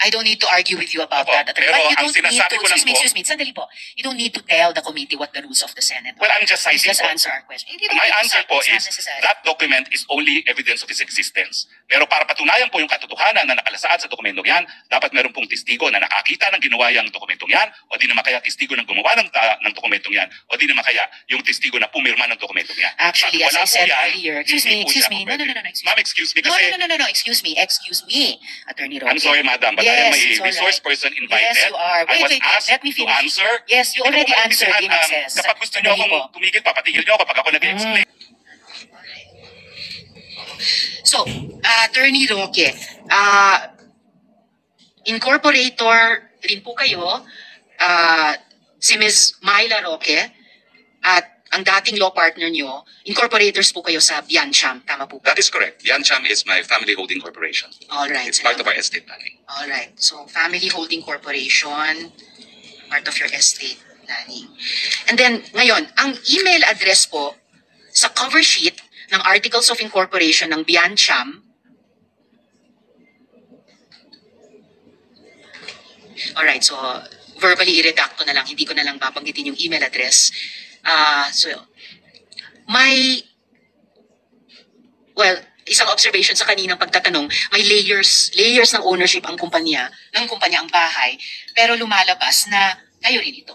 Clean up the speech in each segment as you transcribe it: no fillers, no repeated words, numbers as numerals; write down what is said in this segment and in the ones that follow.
I don't need to argue with you about that. Pero But you ang don't need sinasabi to, ko lang excuse me, sandali po. You don't need to tell the committee what the rules of the Senate are. Well, I'm just citing Just po. answer our question. You don't My need to answer cite, po it's not is necessary. that document is only evidence of its existence. Pero para patunayan po yung katotohanan na nakalasaad sa dokumentong yan, dapat meron pong testigo na nakakita ng ginawa yung dokumentong yan, o di naman kaya testigo ng gumawa ng dokumentong yan, o di naman kaya yung testigo na pumirma ng dokumentong yan. Actually, as I said earlier, excuse me, excuse me, no, Ma'am, excuse me no, kasi... no, excuse me, Attorney Roque. I'm sorry, madam, but I am a Yes, it's all resource right. person invited. Yes, you are. I was Wait, asked let me to finish. answer. Yes, you Hindi already ko po answered in maintindihan, excess. kapag gusto niyo Sandali akong po. tumigil, papatigil niyo ako kapag ako nag-explain. So, Attorney Roque, incorporator rin po kayo, si Ms. Myla Roque, at ang dating law partner nyo, incorporators po kayo sa Biancham, tama po ba? That is correct. Biancham is my family holding corporation. All right. It's part of our estate planning. All right. So, family holding corporation, part of your estate planning. And then, ngayon, ang email address po sa cover sheet ng Articles of Incorporation ng Biancham. Alright, so verbally i-redact ko na lang, hindi ko na lang babanggitin yung email address. Isang observation sa kaninang pagtatanong, may layers ng ownership ang kumpanya ang bahay, pero lumalabas na kayo rin ito.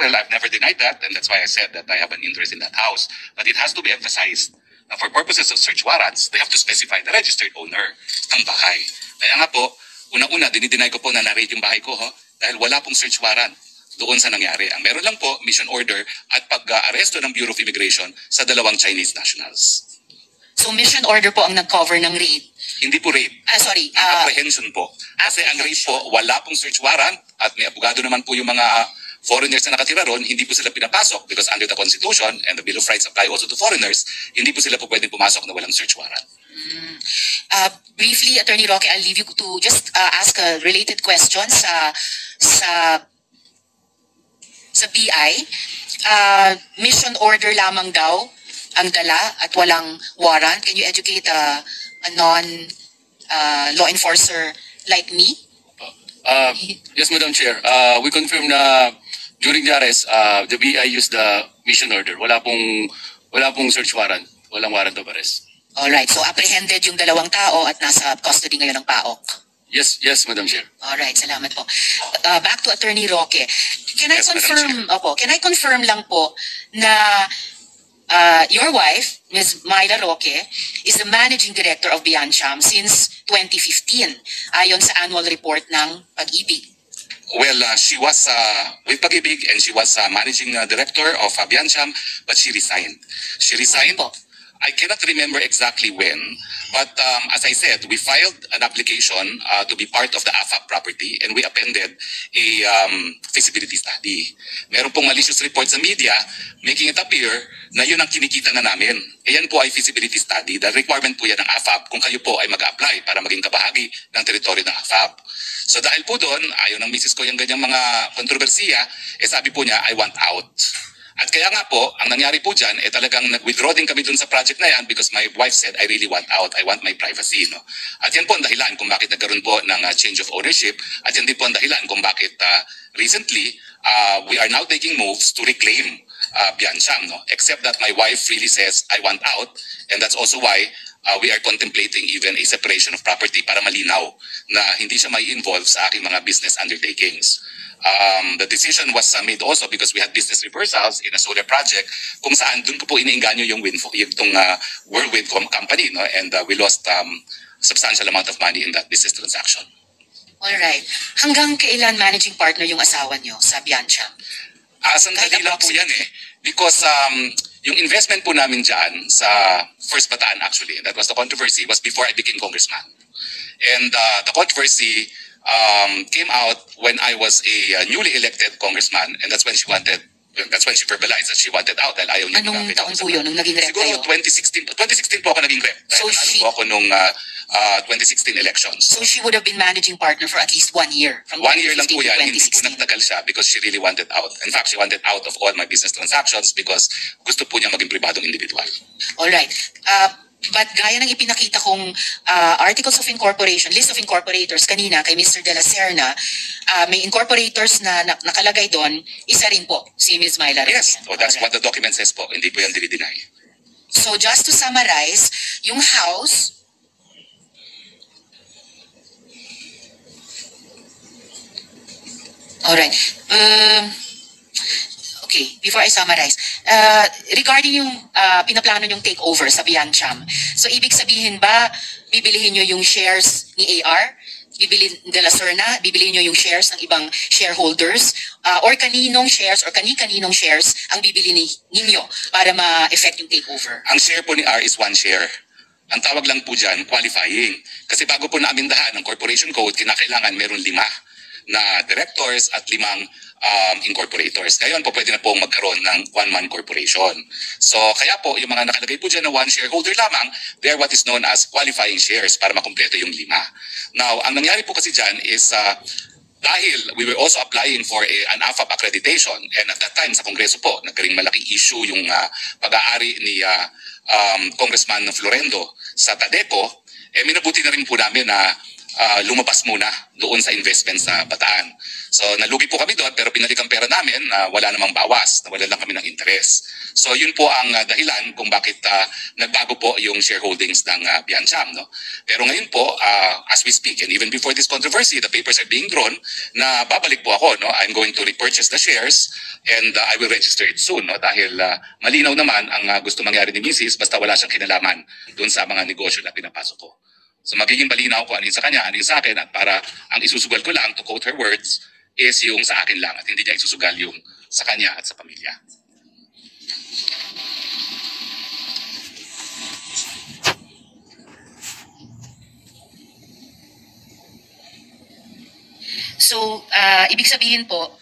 Well, I've never denied that, and that's why I said that I have an interest in that house. But it has to be emphasized na for purposes of search warrants, they have to specify the registered owner ng bahay. Kaya nga po, una-una, dinideny ko po na na-raid yung bahay ko, dahil wala pong search warrant doon sa nangyari. Ang meron lang po, mission order at pag-aresto ng Bureau of Immigration sa dalawang Chinese nationals. So mission order po ang nag-cover ng raid? Hindi po raid. Sorry. Apprehension po. Kasi ang raid po, wala pong search warrant at may abogado naman po yung mga foreigners na nakatira ron, hindi po sila pinapasok because under the Constitution and the Bill of Rights apply also to foreigners, hindi po sila po pwedeng pumasok na walang search warrant. Briefly, Attorney Roque, I'll leave you to just ask a related question sa BI. Mission order lamang daw ang dala at walang warrant. Can you educate a non-law enforcer like me? Yes, Madam Chair. We confirm na during the arrest, the BI used the mission order. Wala pong search warrant. Walang warrant of arrest. Alright, so apprehended yung dalawang tao at nasa custody ngayon ng PAOK. Yes, Madam Chair. Alright, salamat po. Back to Attorney Roque. Can I Yes, confirm lang po na your wife, Ms. Myla Roque, is the managing director of Biancham since 2015, ayon sa annual report ng Pag-ibig. Well, she was with Pag-ibig and she was managing director of Biancham, but she resigned. She resigned. Po. I cannot remember exactly when, but as I said, we filed an application to be part of the AFAP property and we appended a feasibility study. Meron pong malicious report sa media making it appear na yun ang kinikita na namin. Ayan po ay feasibility study. The requirement po yan ng AFAP kung kayo po ay mag-apply para maging kabahagi ng teritoryo ng AFAP. So dahil po doon, ayaw ng misis ko yung ganyang mga kontrobersiya, sabi po niya, I want out. At kaya nga po, ang nangyari po dyan, talagang nag-withdraw din kami dun sa project na yan because my wife said, I really want out, I want my privacy. No? At yan po ang dahilan kung bakit nagkaroon po ng change of ownership. At yan din po ang dahilan kung bakit recently, we are now taking moves to reclaim Biancham. No? Except that my wife really says, I want out. And that's also why we are contemplating even a separation of property para malinaw na hindi siya may involve sa aking mga business undertakings. The decision was made also because we had business reversals in a solar project kung saan dun ko po iniinganyo yung Whirlwind company, no? And we lost substantial amount of money in that business transaction. Alright. Hanggang kailan managing partner yung asawa niyo sa Biancham? Sandali lang po yan because yung investment po namin dyan sa First Bataan actually, and that was the controversy, was before I became congressman. And the controversy came out when I was a newly elected congressman, and that's when she verbalized that she wanted out dahil ayaw niya. Anong taon po yun nung naging rep siguro kayo? 2016 po ako naging rep. So po ako nung 2016 elections. So she would have been managing partner for at least 1 year. From 1 year lang po 2015 to yan, hindi po 2016. nagtagal siya because she really wanted out. In fact, she wanted out of all my business transactions because gusto po niya maging pribadong individual. Alright. But gaya ng ipinakita kong Articles of Incorporation, List of Incorporators kanina kay Mr. De La Serna, may incorporators na nakalagay doon, isa rin po si Ms. Myla Roque. Yes, so that's Alright. what the document says po. Hindi po yan dinideny. So just to summarize, yung house, alright, okay, before I summarize, regarding yung pinaplano yung takeover sa Biancham, so ibig sabihin ba, bibilihin nyo yung shares ni AR? Bibilin De La Serna, bibilihin nyo yung shares ng ibang shareholders? Or kaninong shares or kani-kaninong shares ang bibili ninyo para ma-effect yung takeover? Ang share po ni R is 1 share. Ang tawag lang po dyan, qualifying. Kasi bago po naamindahan ng corporation code, kinakailangan meron 5 na directors at 5 incorporators. Ngayon po pwede na pong magkaroon ng one-man corporation. So kaya po yung mga nakalagay po dyan na 1 shareholder lamang, they are what is known as qualifying shares para makumpleto yung 5. Now, ang nangyari po kasi dyan is dahil we were also applying for an AFAP accreditation and at that time sa Kongreso po, nagkaring malaking issue yung pag-aari ni Congressman Florendo sa Tadeco, minabuti na rin po namin na lumabas muna doon sa investment sa Bataan. So nalugi po kami doon pero pinalik ang pera namin na wala namang bawas, na wala lang kami ng interest. So yun po ang dahilan kung bakit nagbago po yung shareholdings ng Biancham. No? Pero ngayon po, as we speak and even before this controversy, the papers are being drawn na babalik po ako. No? I'm going to repurchase the shares and I will register it soon. No? Dahil malinaw naman ang gusto mangyari ni Mrs. basta wala siyang kinalaman doon sa mga negosyo na pinapasok ko. So magiging malinaw ko ano yung sa kanya, ano yung sa akin at para ang isusugal ko lang, to quote her words, is yung sa akin lang at hindi niya isusugal yung sa kanya at sa pamilya. So, ibig sabihin po,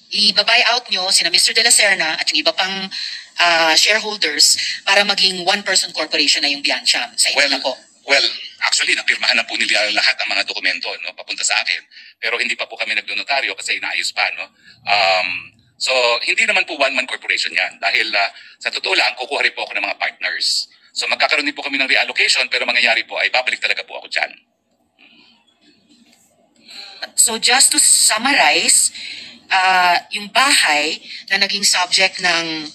i-buy out nyo sina Mr. De La Serna at yung iba pang shareholders para maging one-person corporation na yung Biancham. Sa inyo na po. Well, actually, napirmahan na po nila lahat ang mga dokumento no, papunta sa akin. Pero hindi pa po kami nagdonotaryo kasi inaayos pa. No? So, hindi naman po one-man corporation yan. Dahil sa totoo lang, kukuha rin po ako ng mga partners. So, magkakaroon din po kami ng reallocation pero mangyayari po ay babalik talaga po ako dyan. So, just to summarize, yung bahay na naging subject ng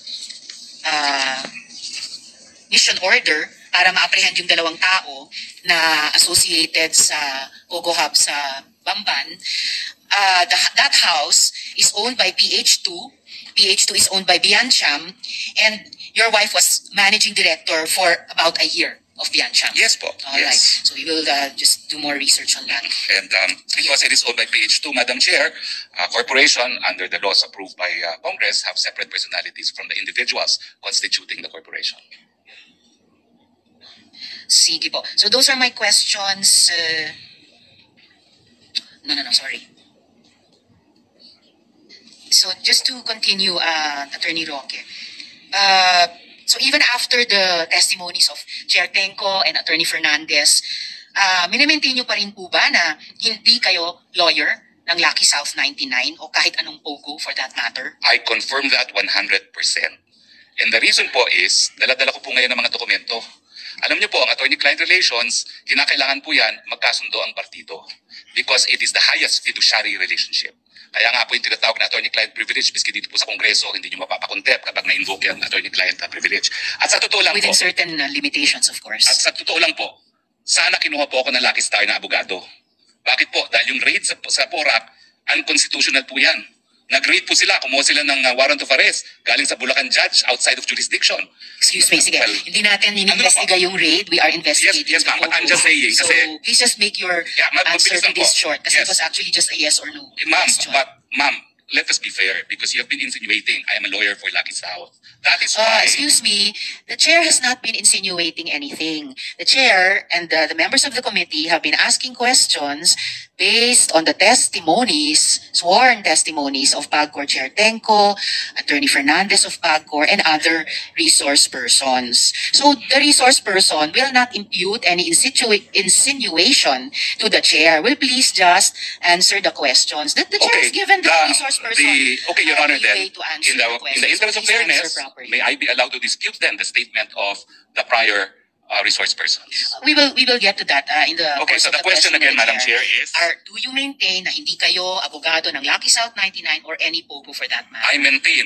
mission order para ma-apprehend yung 2 tao na associated sa Pogo Hub sa Bamban, that house is owned by PH2. PH2 is owned by Biancham and your wife was managing director for about a year of Biancham. Yes po. Alright, Yes. so we will just do more research on that. And because it is owned by PH2, Madam Chair, corporation under the laws approved by Congress have separate personalities from the individuals constituting the corporation. Sige po. So those are my questions. No, sorry. So just to continue, Attorney Roque. So even after the testimonies of Chair Tenco and Attorney Fernandez, minimaintain nyo pa rin po ba na hindi kayo lawyer ng Lucky South 99 o kahit anong POGO for that matter? I confirm that 100%. And the reason po is, dala-dala ko po ngayon ng mga dokumento. Alam niyo po, ang attorney-client relations, kinakailangan po yan magkasundo ang partido. Because it is the highest fiduciary relationship. Kaya nga po yung tinatawag na attorney-client privilege, biski dito po sa Kongreso, hindi nyo mapapakontep kapag na-invoke yung attorney-client privilege. At sa totoo lang Within po, certain limitations, of course. at sa totoo lang po, sana kinuha po ako ng Lucky Star na abogado. Bakit po? Dahil yung raid sa PORAC, unconstitutional po yan. Nag-raid po sila, kumuha sila ng warrant of arrest galing sa Bulacan judge outside of jurisdiction. Excuse me, sige. Well, Hindi natin inimbestiga yung raid. We are investigating Yes, ma'am. the But I'm POGO. just saying, So, kasi- please just make your Yeah, ma'am, answer mabilis to lang this po. short. Kasi Yes. it was actually just a yes or no Ma'am, question. ma'am, let us be fair because you have been insinuating I am a lawyer for Lucky South. That is why. Excuse me, the chair has not been insinuating anything. The chair and the members of the committee have been asking questions based on the testimonies, sworn testimonies of PAGCOR Chair Tenco, Attorney Fernandez of PAGCOR, and other resource persons. So the resource person will not impute any insinuation to the chair. Will please just answer the questions that the chair has given the resource person. Okay, Your Honor, then, leeway to answer in the questions. interest So of please answer fairness, properly. may I be allowed to dispute then the statement of the prior resource persons. We will get to that in the Okay, course so of the question again, testimony Madam there. Chair, is Do you maintain na hindi kayo abogado ng Lucky South 99 or any POGO for that matter? I maintain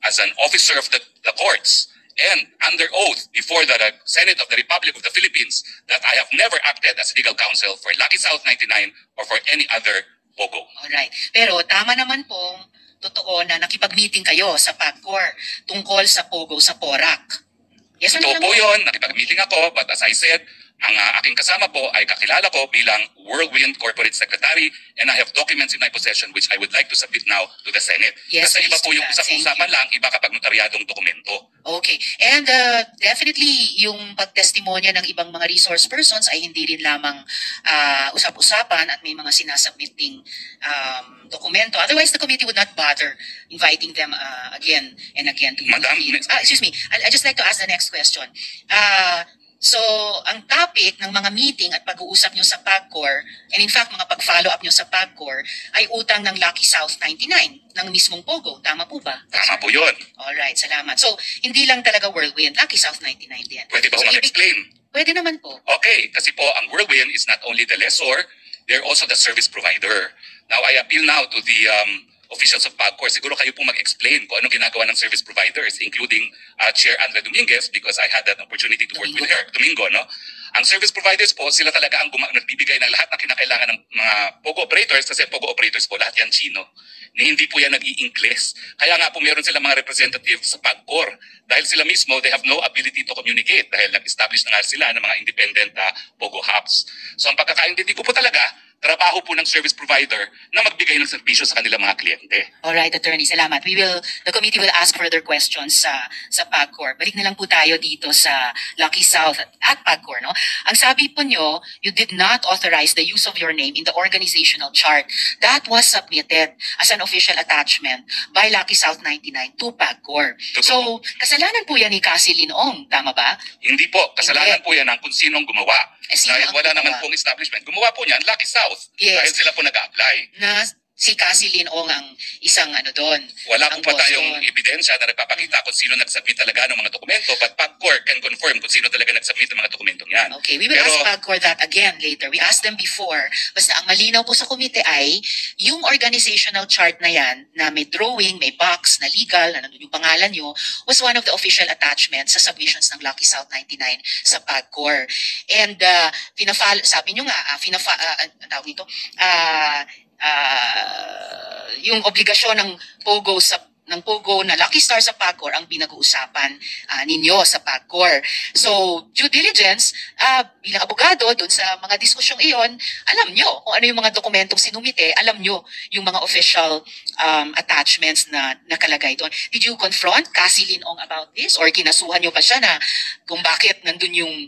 as an officer of the courts and under oath before the Senate of the Republic of the Philippines that I have never acted as legal counsel for Lucky South 99 or for any other POGO. Alright. Pero tama naman pong totoo na nakipag-meeting kayo sa PAGCOR tungkol sa POGO sa PORAC. Yes or Totoo no? po yun, nakipag-meeting ako, but as I said, ang aking kasama po ay kakilala ko bilang Whirlwind Corporate Secretary, and I have documents in my possession which I would like to submit now to the Senate. Yes, Kasi iba please po do yung that. Thank usap-usapan you. lang, iba kapag notaryadong dokumento. Okay. And definitely, yung pagtestimonya ng ibang mga resource persons ay hindi rin lamang usap-usapan at may mga sinasubmitting dokumento. Otherwise, the committee would not bother inviting them again and again to Madam, meetings. Excuse me. I just like to ask the next question. So, ang topic ng mga meeting at pag-uusap nyo sa PAGCOR, and in fact, mga pag-follow up nyo sa PAGCOR, ay utang ng Lucky South 99, ng mismong POGO. Tama po ba? Tama po yun. Alright, salamat. So, hindi lang talaga Whirlwind, Lucky South 99 din. Pwede ba So, ako mag-explain? Pwede naman po. Okay, kasi po ang Whirlwind is not only the lessor, they're also the service provider. Now, I appeal now to the officials of PAGCOR. Siguro kayo pong mag-explain kung anong ginagawa ng service providers, including Chair Andrea Dominguez, because I had that opportunity to work with her. Domingo, no? Ang service providers po, sila talaga ang nagbibigay ng lahat ng kinakailangan ng mga POGO operators, kasi POGO operators po, lahat yan Chino. Hindi po yan nag-i-Ingles. Kaya nga po meron sila mga representative sa PAGCOR. Dahil sila mismo, they have no ability to communicate dahil nag-establish na nga sila ng mga independent POGO hubs. So ang pagkakaintindi ko po talaga, trabaho po ng service provider na magbigay ng serbisyo sa kanilang mga kliyente. Alright, Attorney, salamat. The committee will ask further questions sa PAGCOR. Balik na lang po tayo dito sa Lucky South at PAGCOR, no? Ang sabi po nyo, you did not authorize the use of your name in the organizational chart. That was submitted as an official attachment by Lucky South 99 to PAGCOR. So, kasalanan po yan ni Cassie Linong, tama ba? Hindi po. Kasalanan po yan ng kung sinong gumawa. Sino Dahil ang wala gumawa? naman pong establishment. Gumawa po niyan, Lucky South. Yes. Dahil sila po nag-apply. Na si Cassie Linong ang isang doon. Wala ang po pa boss tayong doon. ebidensya na nagpapakita kung sino nag-submit talaga ng mga dokumento, but PAGCOR can confirm kung sino talaga nag-submit ng mga dokumentong yan. Okay, we will ask PAGCOR that again later. We asked them before. Basta ang malinaw po sa komite ay yung organizational chart na yan na may drawing, may box na legal, na nandun yung pangalan nyo, was one of the official attachments sa submissions ng Lucky South 99 sa PAGCOR. And sabi nyo nga, ang tawag nito, yung obligasyon ng POGO na Lucky Star sa PAGCOR ang pinag-uusapan ninyo sa PAGCOR. So, due diligence, bilang abogado, doon sa mga diskusyong iyon, alam nyo kung ano yung mga dokumentong sinumite, alam nyo yung mga official attachments na nakalagay doon. Did you confront Cassie Linong about this? Or kinasuhan nyo pa siya na kung bakit nandun yung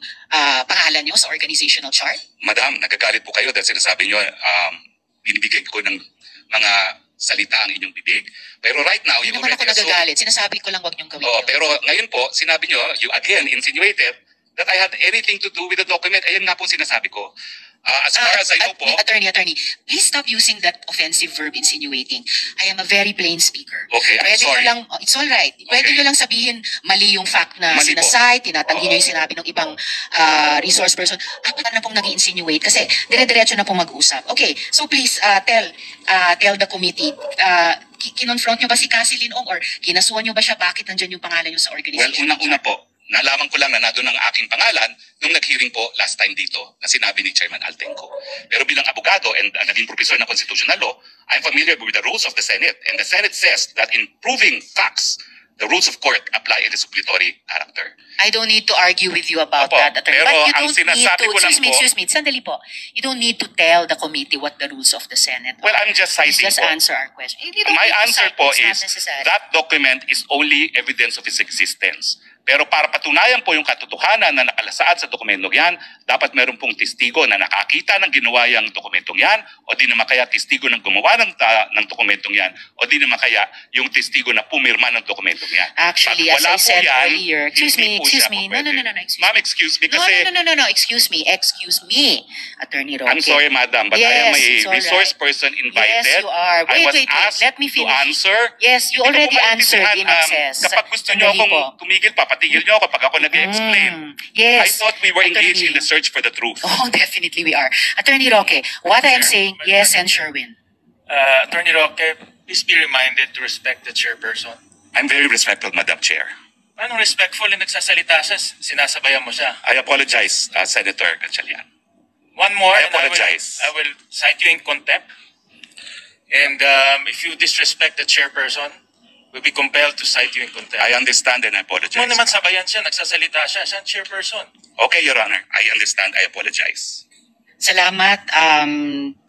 pangalan nyo sa organizational chart? Madam, nagagalit po kayo dahil sinasabi nyo, binibigay ko ng mga salita ang inyong bibig. Pero right now, Hindi you naman ako already assume... nagagalit. Sinasabi ko lang wag niyong gawin Oh, yun. pero ngayon po, sinabi nyo, you again insinuated that I had anything to do with the document. Ayan nga po sinasabi ko. As far as I know po... Attorney, please stop using that offensive verb insinuating. I am a very plain speaker. Okay, I'm Pwede nyo sorry. lang, it's all right. Pwede Okay. nyo lang sabihin mali yung fact na Mali po. sinasite, tinatanggi nyo yung sinabi ng ibang resource person. Paano na pong nag-insinuate? Kasi dire-diretso na pong mag-usap. Okay, so please tell the committee, kinonfront nyo ba si Cassie Linong or kinasuhan nyo ba siya? Bakit nandyan yung pangalan nyo sa Well, organization? unang-una po, nalaman ko lang na nandun ang aking pangalan nung nag-hearing po last time dito na sinabi ni Chairman Altenco. Pero bilang abogado and naging professor ng constitutional law, I'm familiar with the rules of the Senate. And the Senate says that in proving facts, the rules of court apply in the suppletory character. I don't need to argue with you about Opo, that, attorney. pero But you ang don't need sinasabi to, ko lang excuse me, sandali po. You don't need to tell the committee what the rules of the Senate are. Well, I'm just Please citing just po. answer our question. You don't My need to answer cite, po it's not is necessary. that document is only evidence of its existence. Pero para patunayan po yung katotohanan na nakalasaad sa dokumentong yan, dapat meron pong testigo na nakakita ng ginawa yung dokumentong yan, o di naman kaya testigo ng gumawa ng dokumentong yan, o di naman kaya yung testigo na pumirma ng dokumentong yan. Actually, Pag as wala I po said yan, earlier, excuse hindi me, po excuse siya me. po No, pwede. excuse me. Ma'am, excuse me kasi... No, excuse me, Attorney Roque. I'm sorry, madam, but I am a Yes, it's all resource right. person invited. Yes, you are. I was Wait. asked Let me to finish. answer. Yes, you Hindi ko po already answered maintindihan, in excess. Kapag gusto nyo Sandali akong po. tumigil, pinapatigil niyo ako pag ako nag-explain. I Yes. thought we were engaged in Attorney. the search for the truth. Oh, definitely we are. Attorney Roque, what I am saying, yes, and Sherwin. Attorney Roque, please be reminded to respect the chairperson. I'm very respectful, Madam Chair. Anong respectful na nagsasalita siya, sinasabayan mo siya. I apologize, Senator Gatchalian. One more, I and apologize. I will cite you in contempt. And if you disrespect the chairperson, we'll be compelled to cite you in contempt. I understand and I apologize. Mo naman sabayan siya, nagsasalita siya, siya ang chairperson. Okay, Your Honor. I understand. I apologize. Salamat,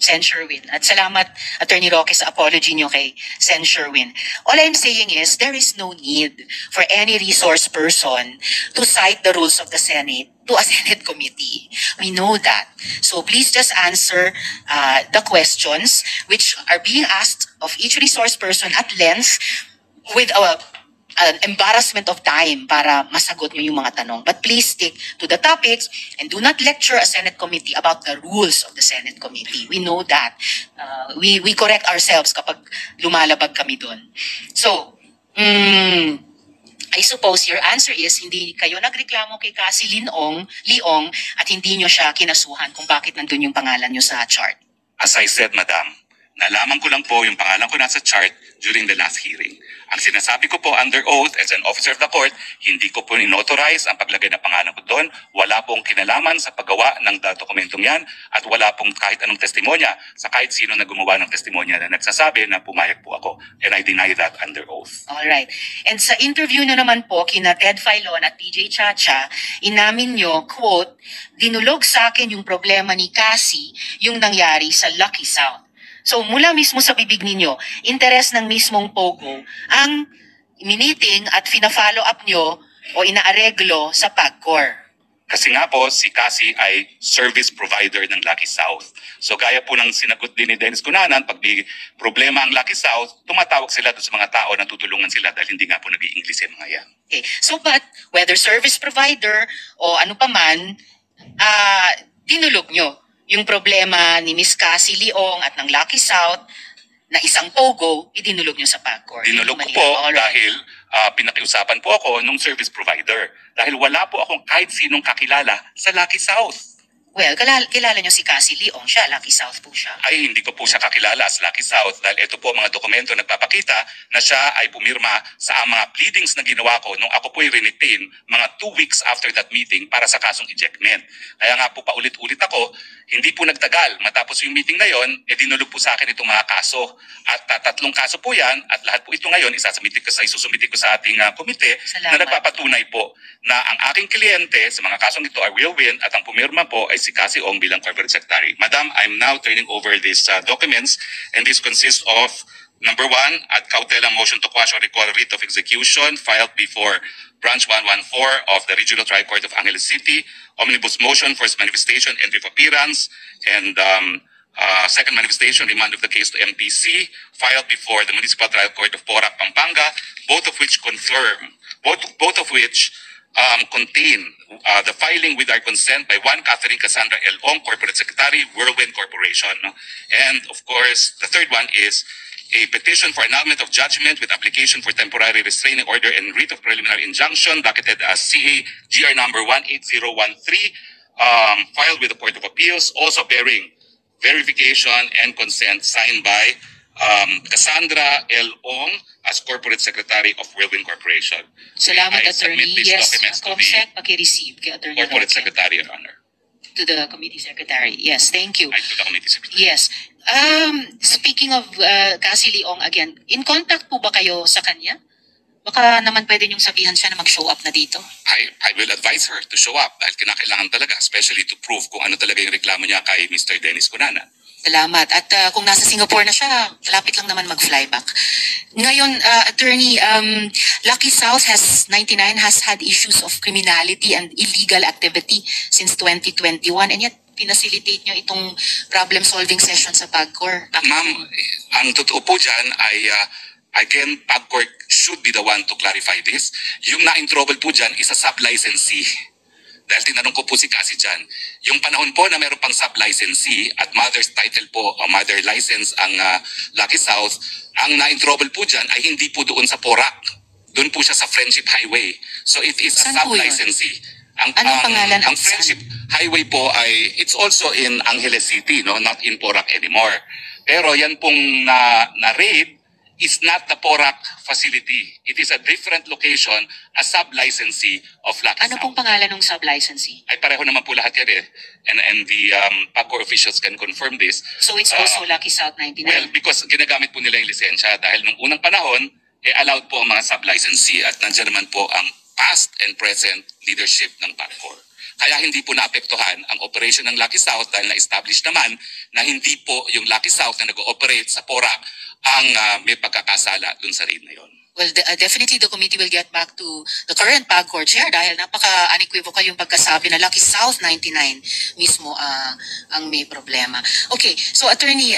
Sen Sherwin. At salamat, Attorney Roque, sa apology niyo kay Sen Sherwin. All I'm saying is, there is no need for any resource person to cite the rules of the Senate to a Senate committee. We know that. So please just answer the questions which are being asked of each resource person at length with an embarrassment of time para masagot nyo yung mga tanong. But please stick to the topics and do not lecture a Senate committee about the rules of the Senate committee. We know that. We correct ourselves kapag lumalabag kami doon. So, I suppose your answer is hindi kayo nagreklamo kay Cassie Leong at hindi nyo siya kinasuhan kung bakit nandun yung pangalan nyo sa chart. As I said, Madam, nalaman ko lang po yung pangalan ko nasa chart during the last hearing. Ang sinasabi ko po under oath as an officer of the court, hindi ko po inauthorize ang paglagay ng pangalan ko doon. Wala pong kinalaman sa paggawa ng dokumentong yan at wala pong kahit anong testimonya sa kahit sino na gumawa ng testimonya na nagsasabi na pumayag po ako. And I deny that under oath. Alright. And sa interview nyo naman po kina Ted Filon at DJ Chacha, inamin nyo, quote, dinulog sa akin yung problema ni Cassie yung nangyari sa Lucky South. So mula mismo sa bibig ninyo, interes ng mismong Pogo ang miniting at fina-follow up nyo o inaareglo sa PAGCOR. Kasi nga po, si Cassie ay service provider ng Lucky South. So gaya po ng sinagot din ni Dennis Cunanan, pag may problema ang Lucky South, tumatawag sila doon sa mga tao na tutulungan sila dahil hindi nga po nag-i-English yung mga yan. Okay. So but whether service provider o ano pa man, dinulog nyo yung problema ni Miss Cassie Leong at ng Lucky South na isang Pogo, idinulog nyo sa PAGCOR. Dinulog ko po dahil pinakiusapan po ako nung service provider. Dahil wala po akong kahit sinong kakilala sa Lucky South. Well, kilala nyo si Cassie Leong siya, Lucky South po siya. Ay hindi ko po siya kakilala as Lucky South dahil ito po mga dokumento nagpapakita na siya ay pumirma sa mga pleadings na ginawa ko nung ako po ay rinitain mga 2 weeks after that meeting para sa kasong ejectment. Kaya nga po paulit-ulit ako, hindi po nagtagal. Matapos yung meeting na yon, dinulog po sa akin itong mga kaso. At 3 kaso po yan at lahat po ito ngayon isusumitin ko sa ating komite na nagpapatunay po na ang aking kliyente sa mga kasong ito ay Will Win at ang pumirma po ay si Cassie Ong bilang Corporate Secretary. Madam, I'm now turning over these documents and this consists of number 1, ad cautela motion to quash or recall writ of execution filed before Branch 114 of the Regional Trial Court of Angeles City, omnibus motion for manifestation, entry of appearance, and second manifestation, remand of the case to MPC, filed before the Municipal Trial Court of Porac, Pampanga, both of which contain the filing with our consent by one Catherine Cassandra L. Ong, Corporate Secretary, Whirlwind Corporation. And of course, the third one is a petition for annulment of judgment with application for temporary restraining order and writ of preliminary injunction, docketed as CA GR number 18013, filed with the Court of Appeals, also bearing verification and consent signed by Cassandra L. Ong as Corporate Secretary of Whirlwind Corporation. Salamat, I Attorney. submit these Yes, documents to the COMSEC, paki-receive kay Attorney Corporate Roque. Secretary, Your Honor. To the Committee Secretary. Yes, thank you. I to the Committee Secretary. Yes. Speaking of Cassie Leong again, in contact po ba kayo sa kanya? Baka naman pwede niyong sabihan siya na mag-show up na dito. I will advise her to show up dahil kinakailangan talaga, especially to prove kung ano talaga yung reklamo niya kay Mr. Dennis Cunanan. Salamat. At kung nasa Singapore na siya, lapit lang naman mag-fly back. Ngayon, Attorney, Lucky South has had issues of criminality and illegal activity since 2021 and yet pinacilitate nyo itong problem-solving session sa PAGCOR. Ma'am, ang totoo po dyan ay again, PAGCOR should be the one to clarify this. Yung na-in trouble po dyan is a sub-licensee. Dahil tinanong ko po si Cassie dyan, yung panahon po na meron pang sub-licensee at mother's title po, o mother license ang Lucky South, ang na-in trouble po dyan ay hindi po doon sa Porac. Doon po siya sa Friendship Highway. So it is a Saan po yun? sub-licensee. Anong pangalan? Ang Friendship Highway po ay, it's also in Angeles City, no? Not in Porac anymore. Pero yan pong na-raid is not the Porac facility. It is a different location, a sub-licensee of Lucky Ano South. pong pangalan ng sub-licensee? Ay pareho naman po lahat yan eh. And the PAGCOR officials can confirm this. So it's also Lucky South 99? Well, because ginagamit po nila yung lisensya dahil nung unang panahon, allowed po ang mga sub-licensee at nandiyan naman po ang past and present leadership ng PAGCOR. Kaya hindi po naapektuhan ang operation ng Lucky South dahil na-establish naman na hindi po yung Lucky South na nag-ooperate sa Porac ang may pagkakasala dun sa raid na yon. Well, definitely the committee will get back to the current PAGCOR chair dahil napaka-unequivocal yung pagkasabi na Lucky South 99 mismo ang may problema. Okay, so attorney,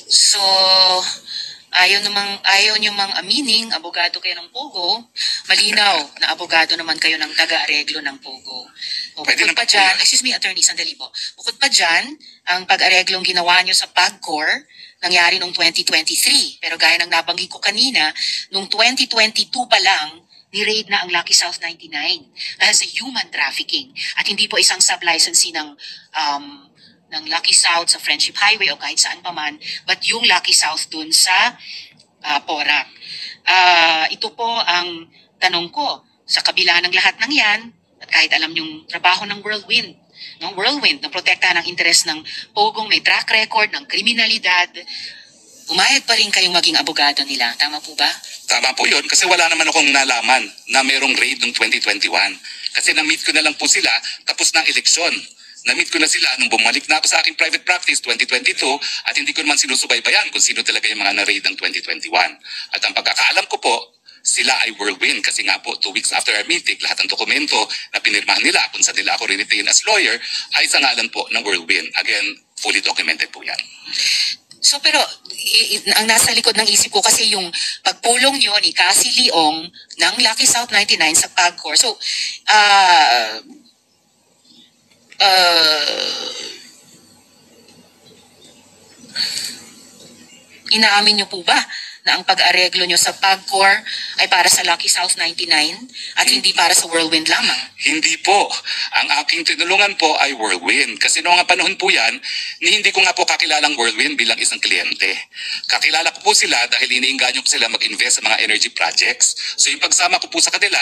so ayaw nyo mang amining, abogado kayo ng Pogo, malinaw na abogado naman kayo ng taga-areglo ng Pogo. O, Pwede bukod naman pa po dyan, yan. excuse me attorney, sandali po. Bukod pa dyan, ang pag-areglong ginawa nyo sa PAGCOR, nangyari noong 2023. Pero gaya ng nabanggit ko kanina, noong 2022 pa lang, ni-raid na ang Lucky South 99 dahil sa human trafficking. At hindi po isang sub-licensee ng Lucky South sa Friendship Highway o kahit saan pa man, but yung Lucky South dun sa Porac. Ito po ang tanong ko, sa kabila ng lahat ng yan, at kahit alam yung trabaho ng Whirlwind, na protektahan ang interes ng Pogong may track record ng kriminalidad, umayag pa rin kayong maging abogado nila. Tama po ba? Tama po yun kasi wala naman akong nalaman na merong raid noong 2021. Kasi na-meet ko na lang po sila tapos ng eleksyon. Na-meet ko na sila nung bumalik na ako sa aking private practice 2022 at hindi ko naman sinusubaybayan kung sino talaga yung mga na-raid ng 2021. At ang pagkakaalam ko po, sila ay Whirlwind kasi nga po 2 weeks after our meeting, lahat ng dokumento na pinirmahan nila kung saan nila ako retain as lawyer ay sa ngalan po ng Whirlwind. Again, fully documented po yan. So pero ang nasa likod ng isip ko kasi yung pagpulong nyo ni Cassie Leong ng Lucky South 99 sa PAGCOR. So, inaamin nyo po ba na ang pag-areglo nyo sa PAGCOR ay para sa Lucky South 99 at hindi para sa Whirlwind lamang? Hindi po. Ang aking tinulungan po ay Whirlwind. Kasi noong nga panahon po yan, hindi ko nga po kakilalang Whirlwind bilang isang kliyente. Kakilala ko po sila dahil iniinganyo ko sila mag-invest sa mga energy projects. So yung pagsama ko po sa kanila,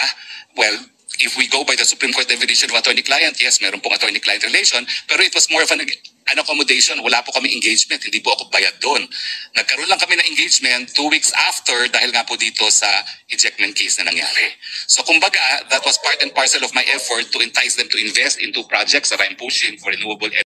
well, if we go by the Supreme Court definition of attorney-client, yes, meron pong attorney-client relation, pero it was more of an accommodation. Wala po kami engagement, hindi po ako bayad doon. Nagkaroon lang kami ng engagement 2 weeks after dahil nga po dito sa ejectment case na nangyari. So kumbaga, that was part and parcel of my effort to entice them to invest into projects that I'm pushing for renewable energy.